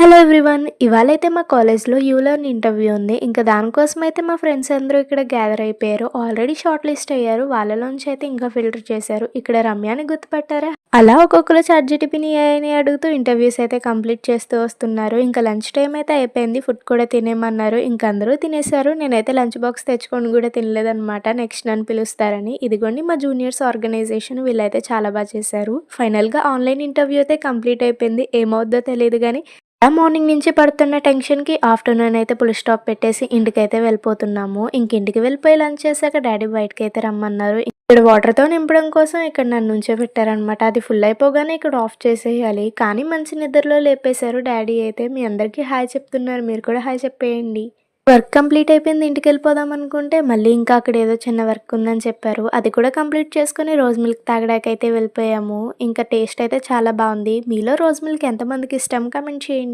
Hello everyone. ఇవాళైతే మా కాలేజ్‌లో యూలర్న్ interview ఉంది. ఇంకా దానికోసమైతే మా ఫ్రెండ్స్ అందరూ ఇక్కడ గ్యాదర్ అయిపోయారు. ఆల్రెడీ షార్ట్ లిస్ట్ అయ్యారు. వాళ్ళలోంచి అయితే ఇంకా ఫిల్టర్ చేశారు. ఇక్కడ రమ్యని గుర్తుపట్టారా? అలా ఒక్కొక్కరు చాట్‌జీపీటీని, ఏఐని అడుగుతూ ఇంటర్వ్యూస్ అయితే కంప్లీట్ చేస్తూ వస్తున్నారు. ఇంకా లంచ్ టైమ్ అయితే అయిపోయింది. ఫుడ్ కూడా తినేయమన్నారు. ఇంక అందరూ తినేశారు. నేనైతే లంచ్ బాక్స్ తెచ్చుకొని కూడా తినలేదనమాట. నెక్స్ట్ నన్ను పిలుస్తారని. ఇదిగోండి మా జూనియర్స్ ఆర్గనైజేషన్. వీళ్ళైతే చాలా చేశారు. ఫైనల్‌గా ఆన్‌లైన్ ఇంటర్వ్యూ అయితే కంప్లీట్ అయిపోయింది. ఏమవుద్దో తెలీదు గానీ మార్నింగ్ నుంచి పడుతున్న టెన్షన్‌కి ఆఫ్టర్‌నూన్ అయితే ఫుల్ స్టాప్ పెట్టేసి ఇంటికైతే వెళ్ళిపోతున్నాము. ఇంటికి వెళ్ళిపోయి లంచ్ చేశాక డ్యాడీ బయటకైతే రమ్మన్నారు. ఇక్కడ వాటర్‌తో నింపడం కోసం ఇక్కడ నన్ను నుంచోబెట్టారనమాట. అది ఫుల్ అయిపోగానే ఇక్కడ ఆఫ్ చేసేయాలి. కానీ మంచి నిద్రలో లేపేశారు డ్యాడీ అయితే. మీ అందరికీ హాయ్ చెప్తున్నారు. మీరు కూడా హాయ్ చెప్పేయండి. వర్క్ కంప్లీట్ అయిపోయింది. ఇంటికెళ్ళిపోదాం అనుకుంటే మళ్ళీ ఇంకా అక్కడ ఏదో చిన్న వర్క్ ఉందని చెప్పారు. అది కూడా కంప్లీట్ చేసుకొని రోజ్ మిల్క్ తాగడానికైతే వెళ్ళిపోయాము. ఇంకా టేస్ట్ అయితే చాలా బావుంది. మీలో రోజ్ మిల్క్ ఎంతమందికి ఇష్టం కామెంట్ చేయండి.